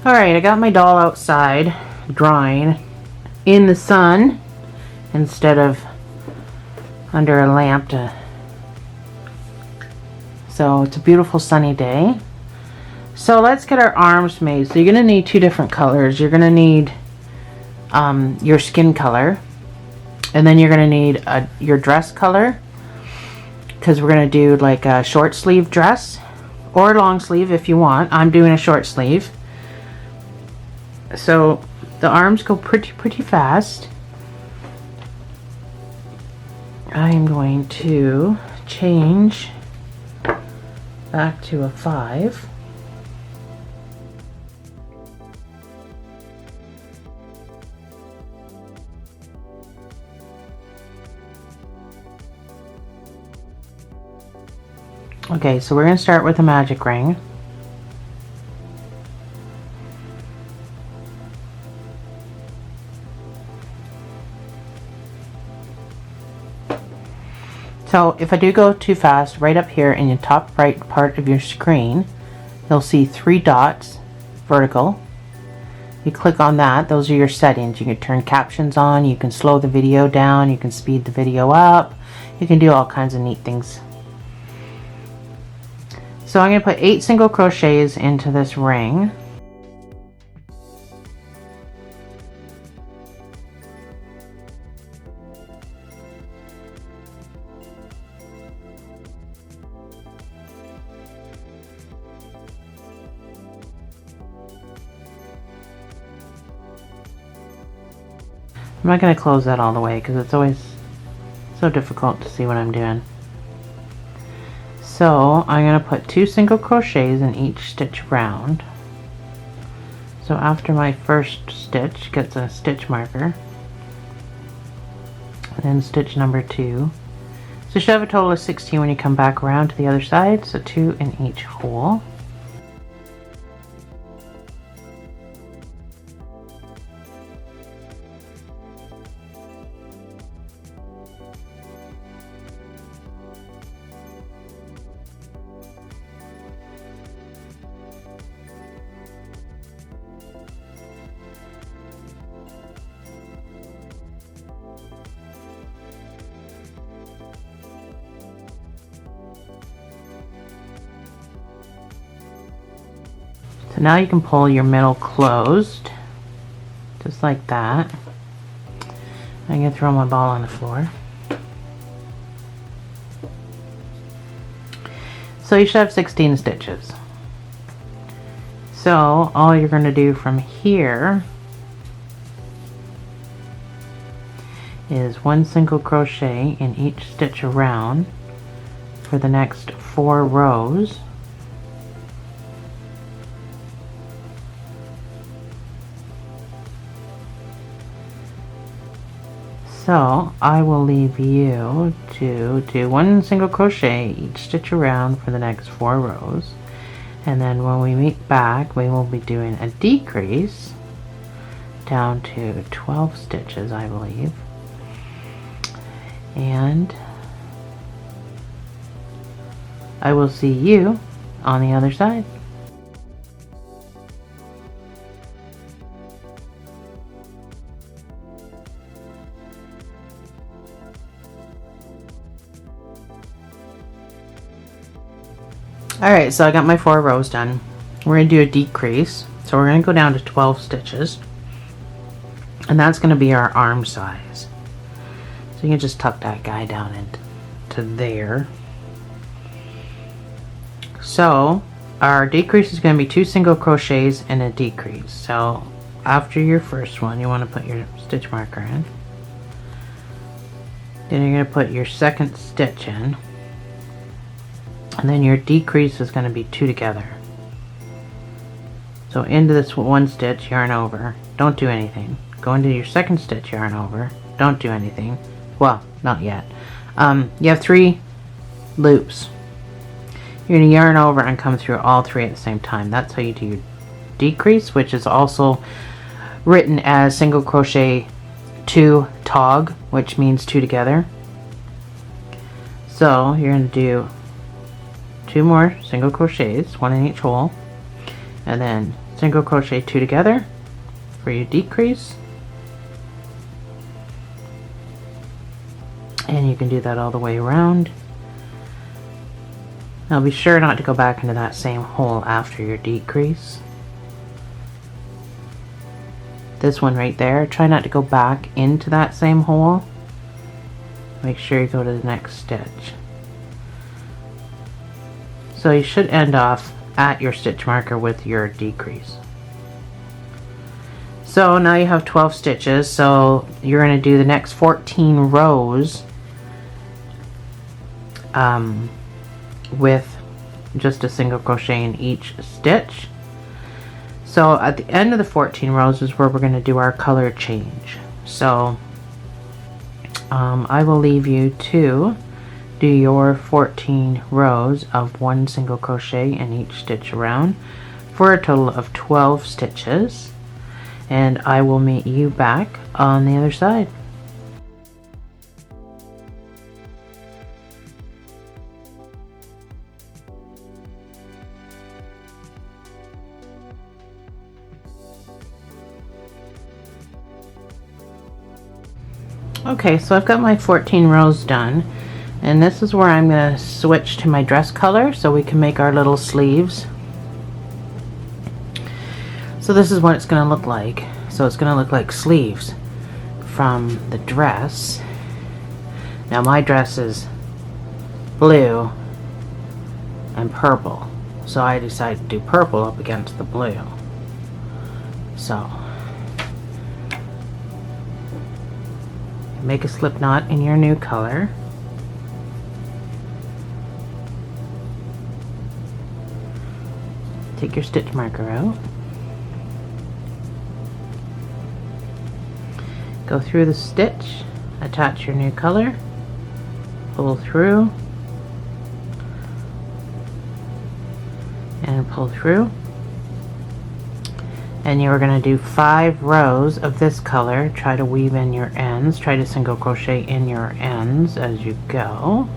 Alright, I got my doll outside drying in the sun instead of under a lamp so it's a beautiful sunny day. So let's get our arms made. So you're going to need two different colors. You're going to need your skin color, and then you're going to need your dress color, because we're going to do like a short sleeve dress or long sleeve if you want. I'm doing a short sleeve. So the arms go pretty fast. I'm going to change back to a 5. Okay, so we're going to start with a magic ring. So if I do go too fast, right up here in the top right part of your screen, you'll see 3 dots vertical. You click on that. Those are your settings. You can turn captions on, you can slow the video down, you can speed the video up, you can do all kinds of neat things. So I'm going to put 8 single crochets into this ring. I'm not going to close that all the way because it's always so difficult to see what I'm doing. So I'm going to put 2 single crochets in each stitch round. So after my first stitch gets a stitch marker, then stitch number 2. So you should have a total of 16 when you come back around to the other side, so 2 in each hole. So now you can pull your middle closed, just like that. I'm going to throw my ball on the floor. So you should have 16 stitches. So all you're going to do from here is 1 single crochet in each stitch around for the next 4 rows. So I will leave you to do 1 single crochet each stitch around for the next 4 rows, and then when we meet back we will be doing a decrease down to 12 stitches, I believe, and I will see you on the other side. Alright, so I got my 4 rows done. We're going to do a decrease. So we're going to go down to 12 stitches. And that's going to be our arm size. So you can just tuck that guy down into there. So our decrease is going to be 2 single crochets and a decrease. So after your first one, you want to put your stitch marker in. Then you're going to put your second stitch in. And then your decrease is going to be 2 together. So into this 1 stitch, yarn over, don't do anything. Go into your second stitch, yarn over, don't do anything. Well, not yet. You have 3 loops. You're going to yarn over and come through all 3 at the same time. That's how you do your decrease, which is also written as single crochet 2 tog, which means 2 together. So you're going to do 2 more single crochets, 1 in each hole, and then single crochet 2 together for your decrease, and you can do that all the way around. Now be sure not to go back into that same hole after your decrease. This one right there, try not to go back into that same hole. Make sure you go to the next stitch. So you should end off at your stitch marker with your decrease. So now you have 12 stitches, so you're going to do the next 14 rows with just a single crochet in each stitch. So at the end of the 14 rows is where we're going to do our color change. So I will leave you to do your 14 rows of 1 single crochet in each stitch around for a total of 12 stitches, and I will meet you back on the other side. Okay, so I've got my 14 rows done, and this is where I'm going to switch to my dress color so we can make our little sleeves. So this is what it's going to look like. So it's going to look like sleeves from the dress. Now my dress is blue and purple, so I decided to do purple up against the blue. So make a slip knot in your new color. Take your stitch marker out. Go through the stitch, attach your new color, pull through, and pull through. And you're going to do 5 rows of this color. Try to weave in your ends. Try to single crochet in your ends as you go.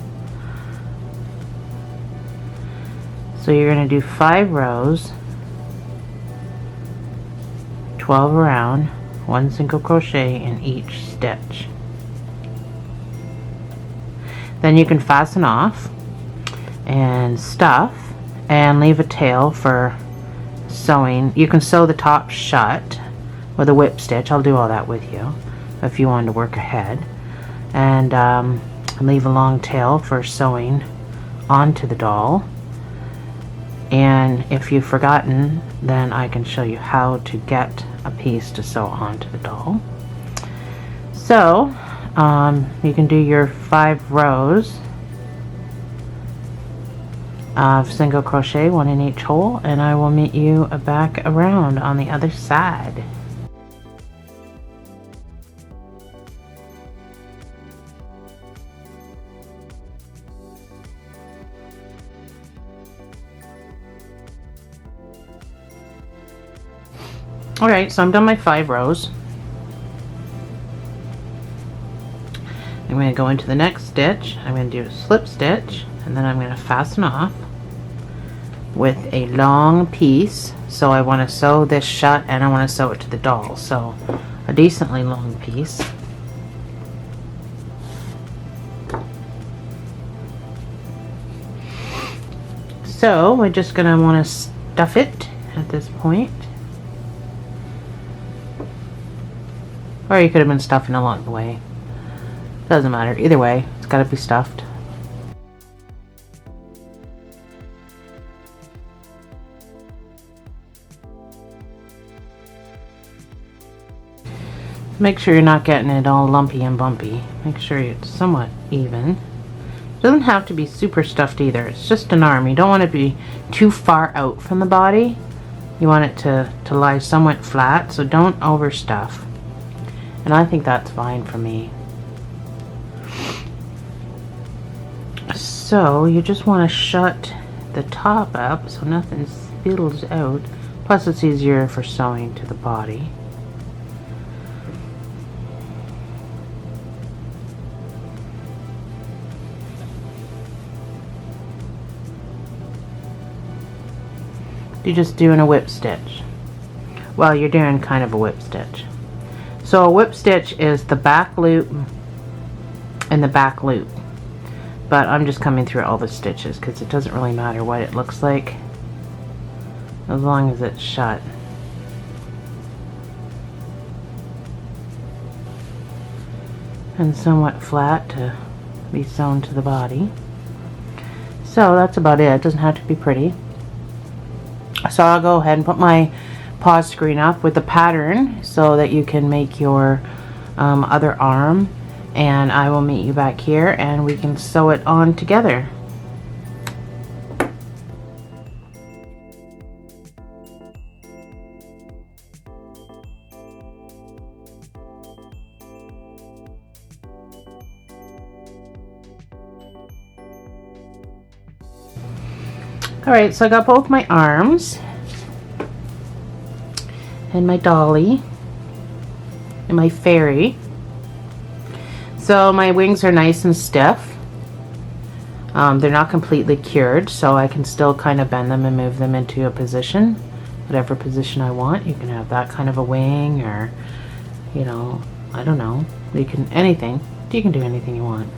So you're going to do 5 rows, 12 around, 1 single crochet in each stitch. Then you can fasten off and stuff and leave a tail for sewing. You can sew the top shut with a whip stitch. I'll do all that with you if you want to work ahead, and leave a long tail for sewing onto the doll. And if you've forgotten, then I can show you how to get a piece to sew onto the doll. So you can do your 5 rows of single crochet, 1 in each hole, and I will meet you back around on the other side. Alright, so I'm done my 5 rows. I'm going to go into the next stitch. I'm going to do a slip stitch, and then I'm going to fasten off with a long piece. So I want to sew this shut, and I want to sew it to the doll. So a decently long piece. So we're just going to want to stuff it at this point. Or you could have been stuffing along the way. Doesn't matter. Either way, it's got to be stuffed. Make sure you're not getting it all lumpy and bumpy. Make sure it's somewhat even. It doesn't have to be super stuffed either. It's just an arm. You don't want it to be too far out from the body. You want it to lie somewhat flat, so don't overstuff. And I think that's fine for me. So you just want to shut the top up so nothing spills out. Plus it's easier for sewing to the body. You're just doing a whip stitch. well, you're doing kind of a whip stitch. So a whip stitch is the back loop and the back loop. But I'm just coming through all the stitches because it doesn't really matter what it looks like as long as it's shut. And somewhat flat to be sewn to the body. So that's about it. It doesn't have to be pretty. So I'll go ahead and put my pause screen up with the pattern so that you can make your other arm, and I will meet you back here and we can sew it on together. Alright, so I got both my arms and my dolly and my fairy. So my wings are nice and stiff. They're not completely cured, so I can still kind of bend them and move them into a position, whatever position I want. You can have that kind of a wing, or, you know, I don't know. You can anything. You can do anything you want,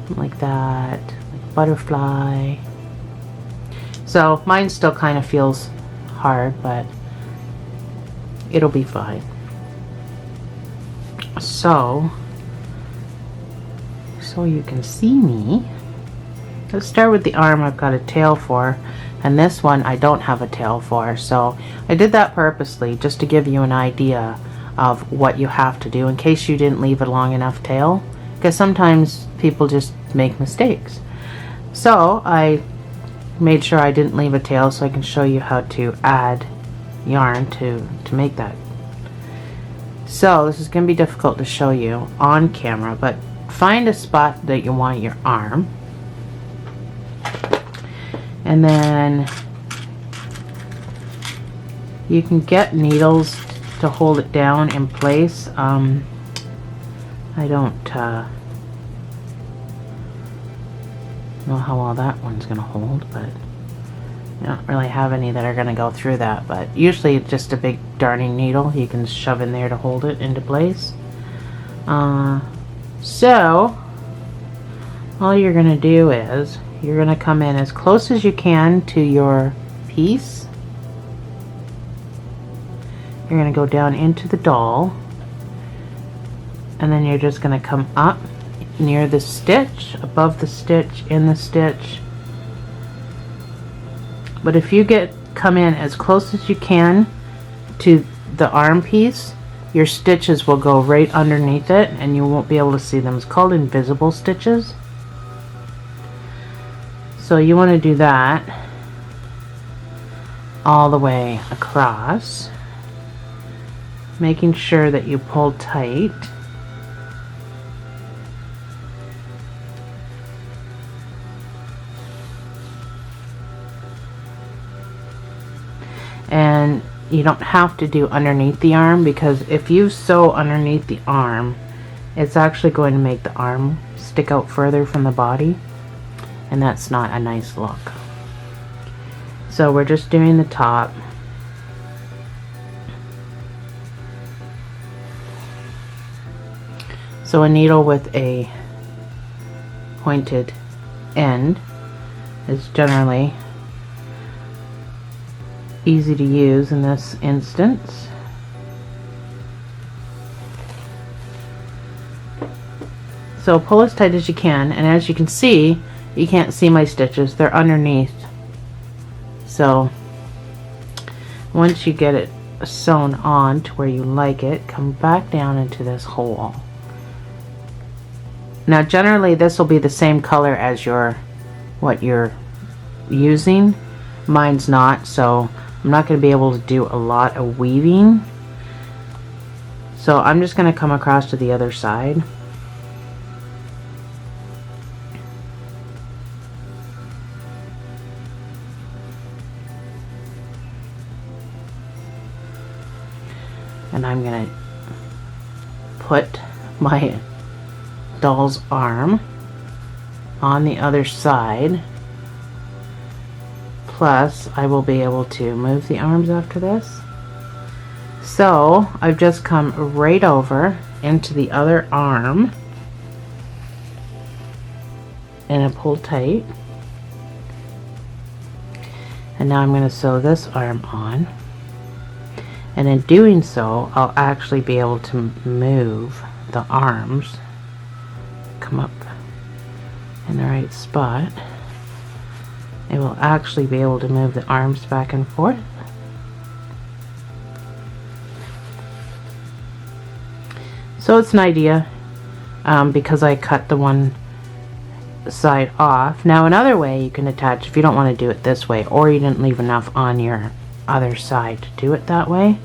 like that, like a butterfly. So mine still kind of feels hard, but it'll be fine. So you can see me. Let's start with the arm I've got a tail for, and this one I don't have a tail for. So I did that purposely just to give you an idea of what you have to do in case you didn't leave a long enough tail, because sometimes people just make mistakes. So I made sure I didn't leave a tail so I can show you how to add yarn to make that. So this is going to be difficult to show you on camera, but find a spot that you want your arm, and then you can get needles to hold it down in place. I don't know how well that one's gonna hold, but I don't really have any that are gonna go through that, but usually it's just a big darning needle you can shove in there to hold it into place. So all you're gonna do is you're gonna come in as close as you can to your piece. You're gonna go down into the doll, and then you're just gonna come up near the stitch, above the stitch, in the stitch. But if you come in as close as you can to the arm piece, your stitches will go right underneath it and you won't be able to see them. It's called invisible stitches. So you want to do that all the way across, making sure that you pull tight. And you don't have to do underneath the arm, because if you sew underneath the arm, it's actually going to make the arm stick out further from the body, and that's not a nice look. So we're just doing the top. So a needle with a pointed end is generally easy to use in this instance. So pull as tight as you can, and as you can see, you can't see my stitches, they're underneath. So once you get it sewn on to where you like it, come back down into this hole. Now generally this will be the same color as what you're using. Mine's not, so I'm not going to be able to do a lot of weaving. So I'm just going to come across to the other side. And I'm going to put my doll's arm on the other side. Plus, I will be able to move the arms after this. So I've just come right over into the other arm and I pull tight. And now I'm going to sew this arm on. And in doing so, I'll actually be able to move the arms, come up in the right spot. It will actually be able to move the arms back and forth. So it's an idea, because I cut the one side off. Now another way you can attach, if you don't want to do it this way, or you didn't leave enough on your other side to do it that way,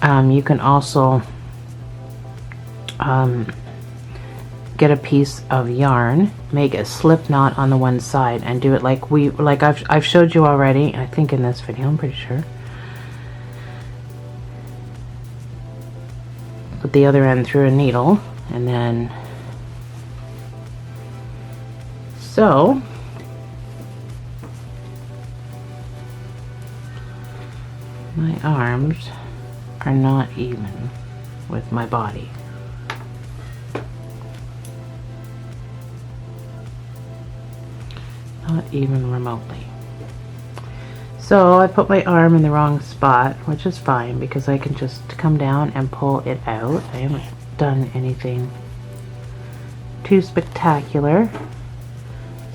you can also get a piece of yarn, make a slip knot on the one side, and do it like I've showed you already, I think in this video, I'm pretty sure. Put the other end through a needle and then sew. My arms are not even with my body. Not even remotely. So I put my arm in the wrong spot, which is fine because I can just come down and pull it out. I haven't done anything too spectacular.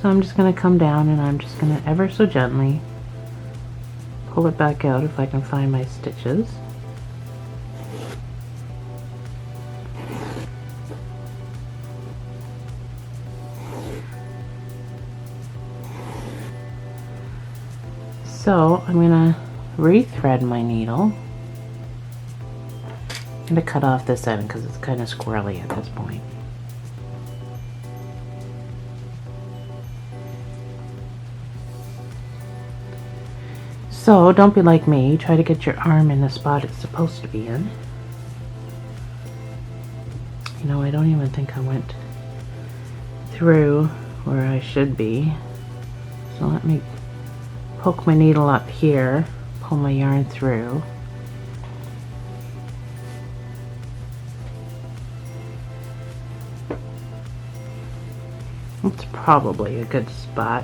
So I'm just going to come down and I'm just going to ever so gently pull it back out if I can find my stitches. So I'm going to rethread my needle. I'm going to cut off this end because it's kind of squirrely at this point. So don't be like me, try to get your arm in the spot it's supposed to be in. You know, I don't even think I went through where I should be. So let me poke my needle up here, pull my yarn through. It's probably a good spot.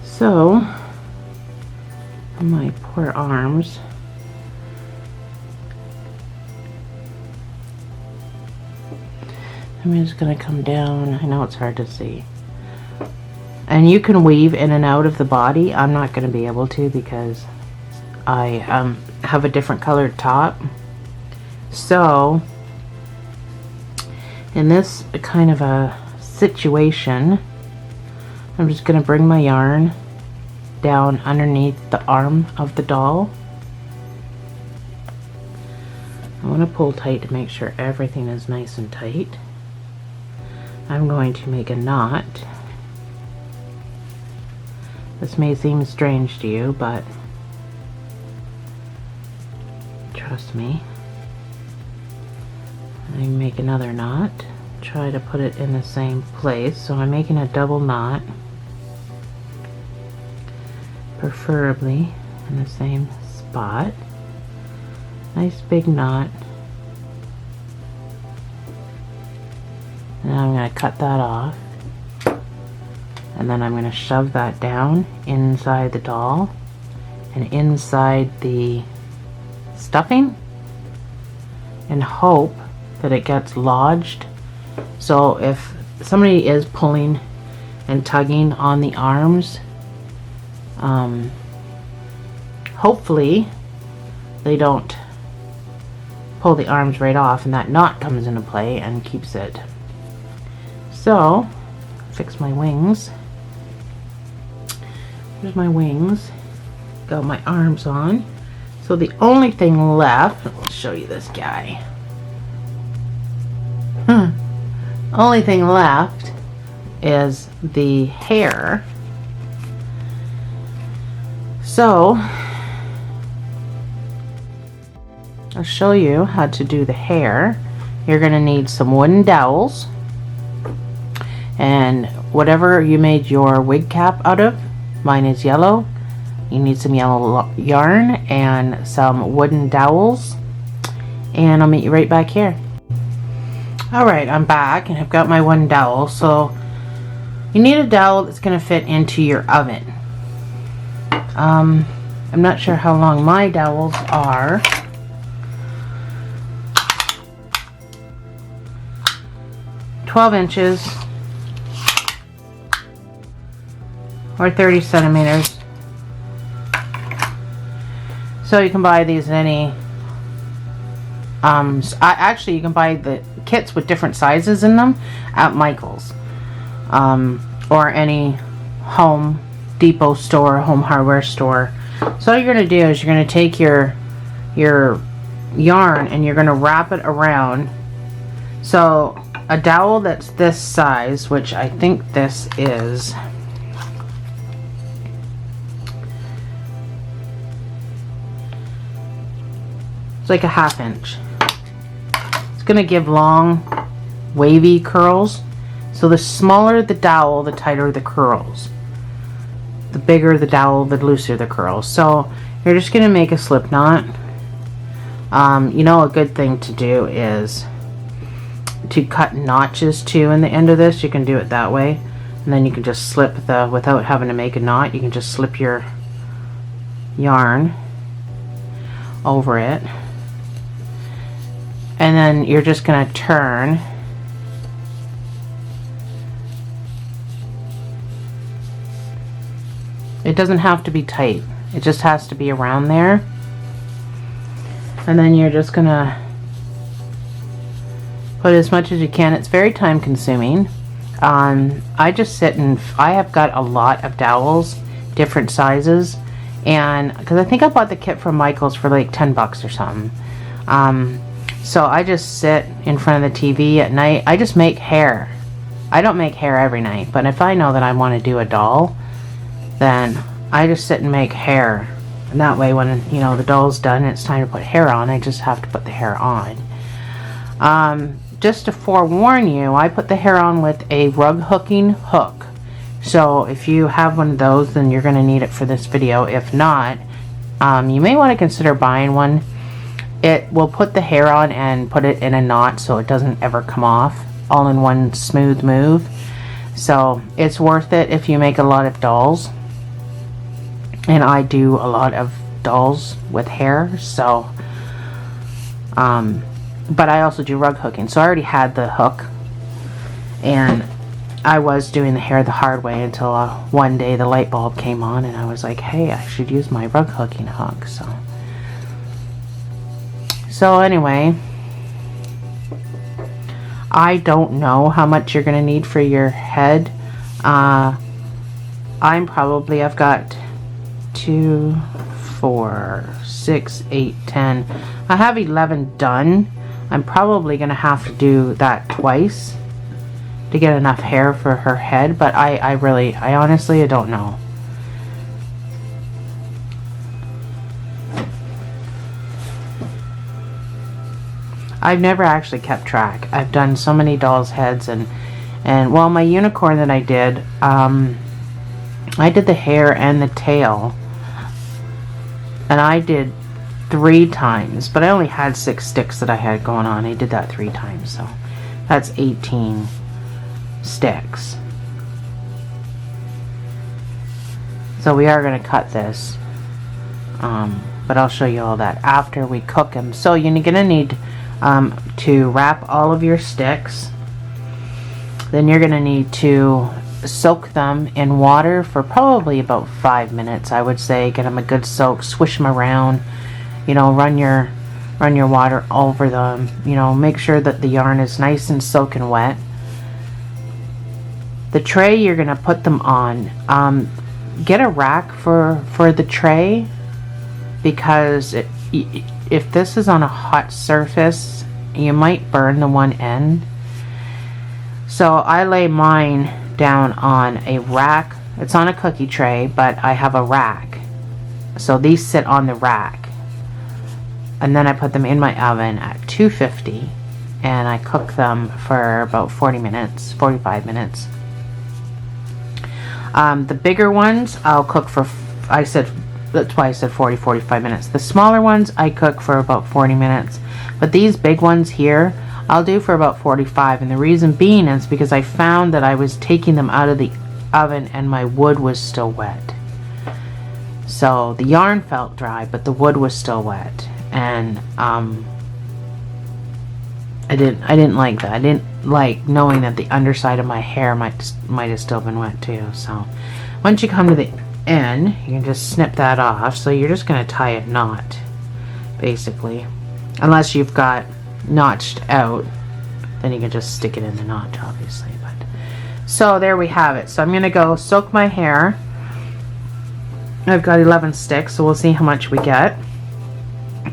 So, my poor arms. I'm just going to come down. I know it's hard to see. And you can weave in and out of the body. I'm not going to be able to because I have a different colored top. So, in this kind of a situation, I'm just going to bring my yarn down underneath the arm of the doll. I want to pull tight to make sure everything is nice and tight. I'm going to make a knot. This may seem strange to you, but trust me. I make another knot. Try to put it in the same place. So I'm making a double knot, preferably in the same spot. Nice big knot. Now I'm going to cut that off, and then I'm going to shove that down inside the doll and inside the stuffing and hope that it gets lodged. So if somebody is pulling and tugging on the arms, hopefully they don't pull the arms right off and that knot comes into play and keeps it. So, fix my wings. Here's my wings. Got my arms on. So the only thing left, I'll show you this guy. Only thing left is the hair. So, I'll show you how to do the hair. You're going to need some wooden dowels. And whatever you made your wig cap out of, mine is yellow. You need some yellow yarn and some wooden dowels. And I'll meet you right back here. Alright, I'm back and I've got my wooden dowel. So you need a dowel that's going to fit into your oven. I'm not sure how long my dowels are. "12" or 30 centimeters. So you can buy these in any actually you can buy the kits with different sizes in them at Michael's or any Home Depot store, home hardware store. So all you're going to do is you're going to take your yarn and you're going to wrap it around. So a dowel that's this size, which I think this is, it's like a 1/2 inch. It's going to give long wavy curls. So the smaller the dowel, the tighter the curls. The bigger the dowel, the looser the curls. So you're just going to make a slip knot. You know, a good thing to do is to cut notches too in the end of this. You can do it that way, and then you can just slip without having to make a knot, you can just slip your yarn over it, and then you're just going to turn it. Doesn't have to be tight, it just has to be around there. And then you're just gonna put as much as you can. It's very time consuming. I just sit and I have got a lot of dowels, different sizes, and because I think I bought the kit from Michael's for like 10 bucks or something. So I just sit in front of the TV at night. I just make hair. I don't make hair every night, but if I know that I want to do a doll, then I just sit and make hair. And that way when, you know, the doll's done and it's time to put hair on, I just have to put the hair on. Just to forewarn you, I put the hair on with a rug hooking hook. So if you have one of those, then you're going to need it for this video. If not, you may want to consider buying one. It will put the hair on and put it in a knot so it doesn't ever come off, all in one smooth move. So it's worth it if you make a lot of dolls. And I do a lot of dolls with hair, so but I also do rug hooking, so I already had the hook, and I was doing the hair the hard way until one day the light bulb came on and I was like, hey, I should use my rug hooking hook. So anyway, I don't know how much you're gonna need for your head. I've got 2, 4, 6, 8, 10. I have 11 done. I'm probably gonna have to do that twice to get enough hair for her head, but I honestly don't know. I've never actually kept track. I've done so many dolls' heads, and well, my unicorn that I did the hair and the tail, and I did 3 times, but I only had 6 sticks that I had going on. I did that 3 times, so that's 18 sticks. So we are going to cut this, but I'll show you all that after we cook them. So you're going to need to wrap all of your sticks. Then you're going to need to soak them in water for probably about 5 minutes, I would say. Get them a good soak, swish them around, you know, run your water over them, you know, make sure that the yarn is nice and soaking wet. The tray you're going to put them on, get a rack for the tray, because if this is on a hot surface, you might burn the one end. So I lay mine down on a rack. It's on a cookie tray, but I have a rack. So these sit on the rack. And then I put them in my oven at 250, and I cook them for about 40 minutes, 45 minutes. The bigger ones I'll cook for, that's why I said 40-45 minutes. The smaller ones I cook for about 40 minutes. But these big ones here, I'll do for about 45. And the reason being is because I found that I was taking them out of the oven and my wood was still wet. So the yarn felt dry, but the wood was still wet. And I didn't like that. I didn't like knowing that the underside of my hair might have still been wet too. So once you come to the end, you can just snip that off. So you're just going to tie a knot, basically. Unless you've got notched out, then you can just stick it in the notch, obviously. But so there we have it. So I'm going to go soak my hair. I've got 11 sticks, so we'll see how much we get.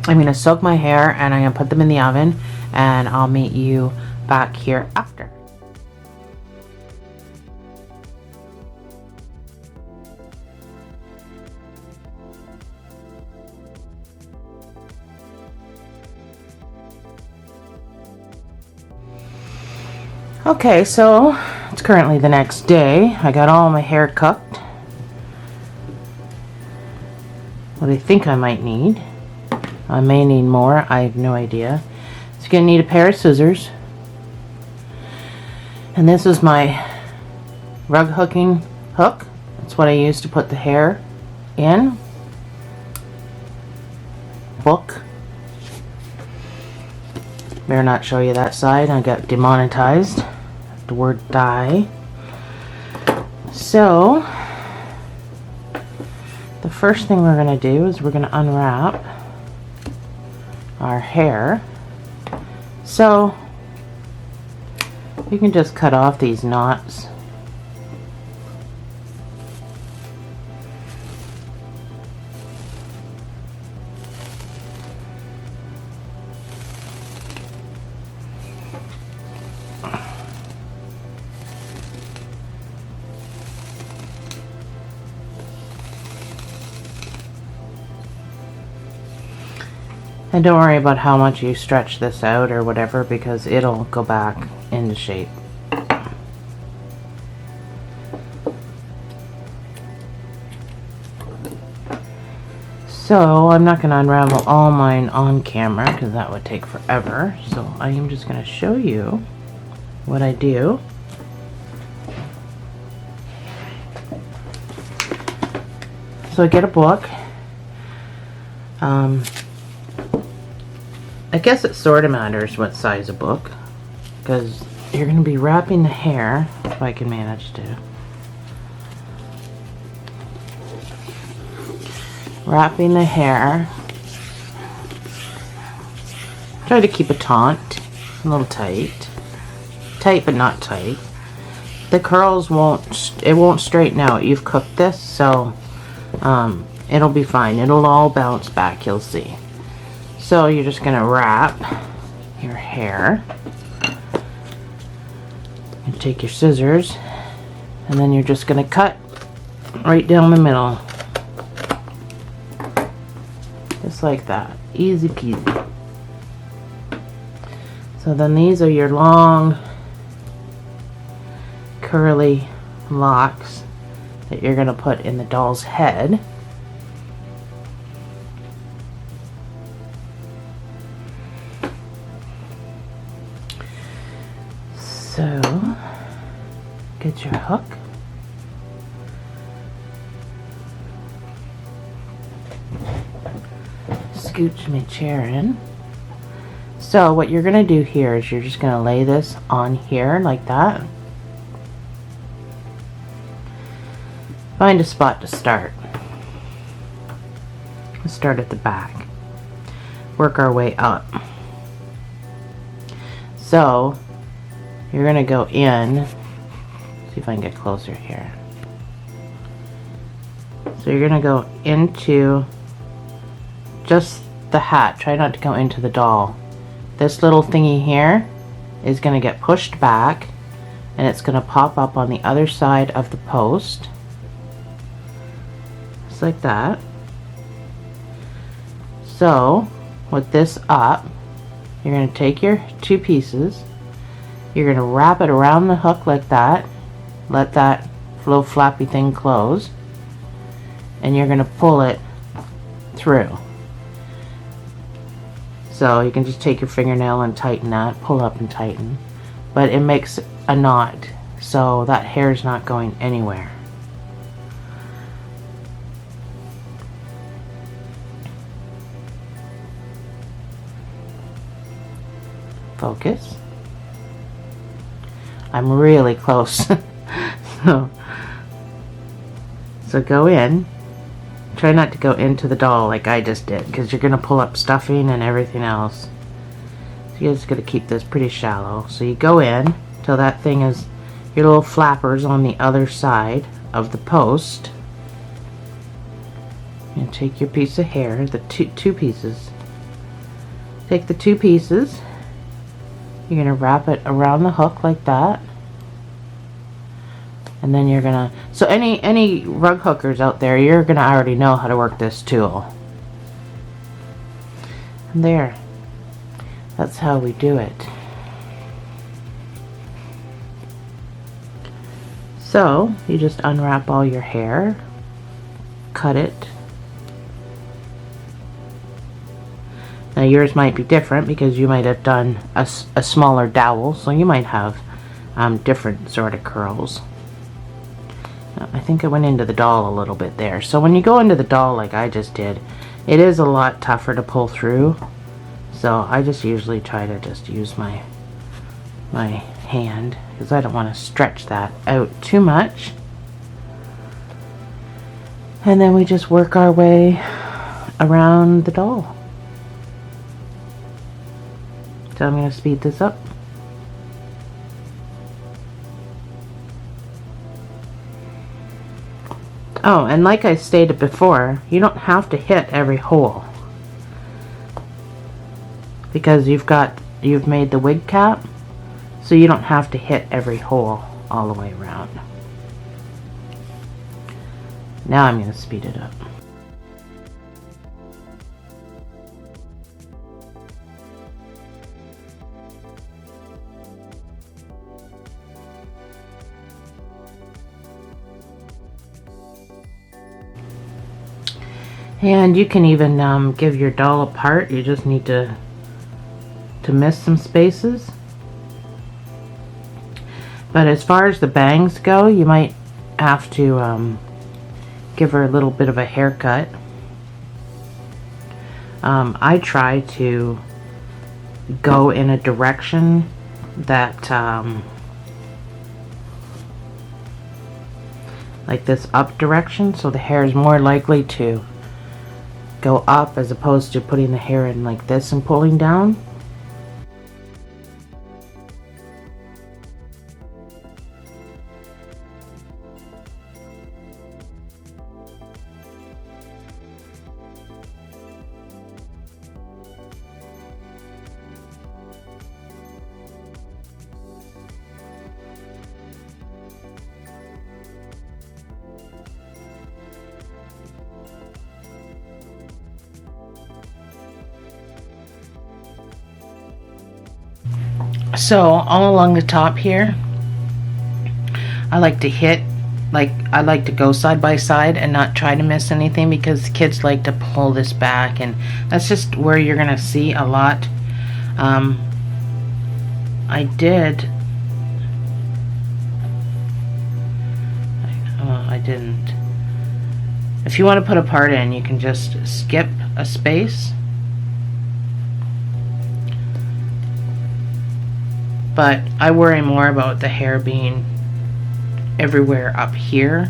I'm going to soak my hair and I'm going to put them in the oven, and I'll meet you back here after. Okay, so it's currently the next day. I got all my hair cooked. What I think I might need. I may need more. I have no idea. So you're going to need a pair of scissors. And this is my rug hooking hook. That's what I use to put the hair in. Book. Better not show you that side. I got demonetized. The word die. So the first thing we're going to do is we're going to unwrap our hair. So you can just cut off these knots. And don't worry about how much you stretch this out or whatever, because it'll go back into shape. So I'm not going to unravel all mine on camera because that would take forever. So I am just going to show you what I do. So I get a book. I guess it sort of matters what size of book, because you're going to be wrapping the hair, if I can manage to. Wrapping the hair. Try to keep it taut, a little tight. Tight but not tight. The curls won't straighten out. You've cooked this, so it'll be fine. It'll all bounce back, you'll see. So you're just going to wrap your hair and take your scissors, and then you're just going to cut right down the middle. Just like that. Easy peasy. So then these are your long curly locks that you're going to put in the doll's head. So, get your hook. Scooch my chair in. So what you're going to do here is you're just going to lay this on here like that. Find a spot to start. Let's start at the back. Work our way up. So you're going to go in. See if I can get closer here. So you're going to go into just the hat. Try not to go into the doll. This little thingy here is going to get pushed back, and it's going to pop up on the other side of the post. Just like that. So with this up, you're going to take your two pieces. You're going to wrap it around the hook like that. Let that little flappy thing closed, and you're going to pull it through. So you can just take your fingernail and tighten that, pull up and tighten. But it makes a knot, so that hair is not going anywhere. Focus. I'm really close. So go in. Try not to go into the doll like I just did, because you're going to pull up stuffing and everything else. So you're just going to keep this pretty shallow. So you go in till that thing is, your little flappers on the other side of the post. And take your piece of hair, the two pieces. Take the two pieces. You're going to wrap it around the hook like that. And then you're gonna, so any rug hookers out there, you're gonna already know how to work this tool. And there, that's how we do it. So you just unwrap all your hair, cut it. Now yours might be different because you might have done a smaller dowel, so you might have different sort of curls. I think I went into the doll a little bit there. So when you go into the doll like I just did, it is a lot tougher to pull through. So I just usually try to just use my hand, because I don't want to stretch that out too much. And then we just work our way around the doll. So I'm going to speed this up. Oh, and like I stated before, you don't have to hit every hole, because you've made the wig cap, so you don't have to hit every hole all the way around. Now I'm going to speed it up. And you can even give your doll a part. You just need to miss some spaces. But as far as the bangs go, you might have to give her a little bit of a haircut. I try to go in a direction that like this up direction, so the hair is more likely to go up as opposed to putting the hair in like this and pulling down. So all along the top here, I like to hit, I like to go side by side and not try to miss anything, because kids like to pull this back, and that's just where you're gonna see a lot. I didn't. If you want to put a part in, you can just skip a space. But I worry more about the hair being everywhere up here.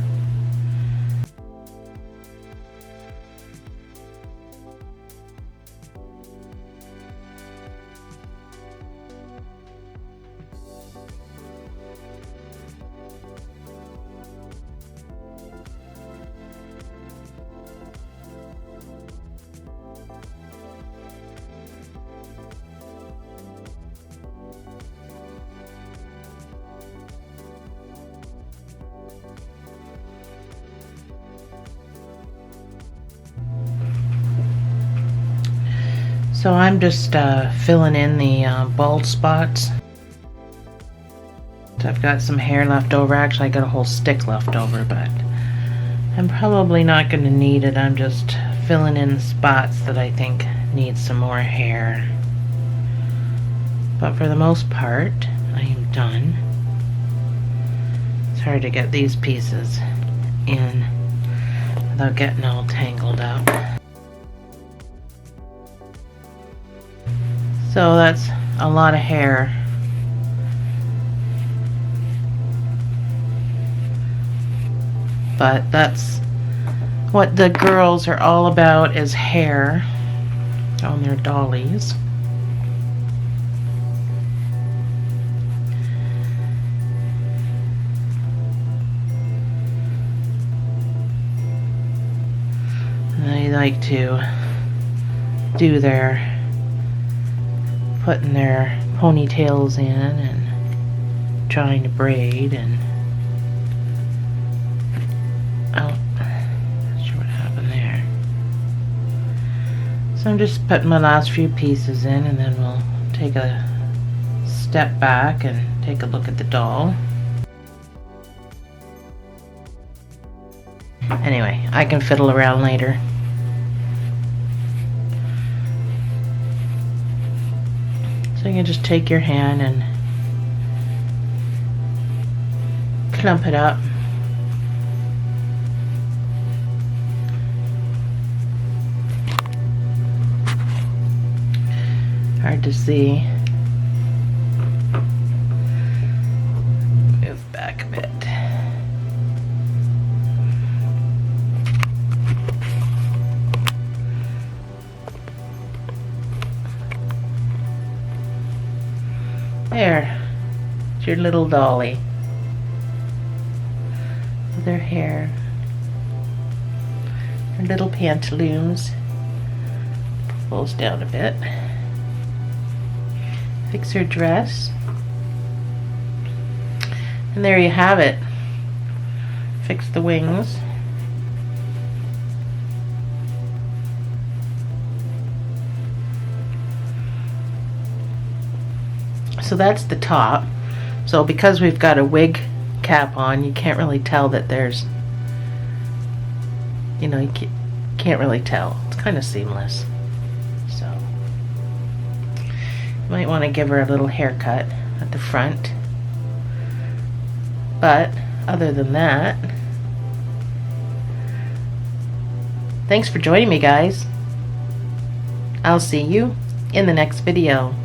So I'm just filling in the bald spots. So I've got some hair left over. Actually, I got a whole stick left over, but I'm probably not going to need it. I'm just filling in spots that I think need some more hair. But for the most part, I am done. It's hard to get these pieces in without getting all tangled up. So that's a lot of hair. But that's what the girls are all about, is hair on their dollies. They like to do their putting their ponytails in and trying to braid, and oh, not sure what happened there. So I'm just putting my last few pieces in, and then we'll take a step back and take a look at the doll. Anyway, I can fiddle around later. So you can just take your hand and clump it up. Hard to see. Move back a bit. There, it's your little dolly with her hair, her little pantaloons. Pulls down a bit. Fix her dress. And there you have it. Fix the wings. So that's the top. So because we've got a wig cap on, you can't really tell that there's, you know, you can't really tell. It's kind of seamless. So you might want to give her a little haircut at the front. But other than that, thanks for joining me, guys. I'll see you in the next video.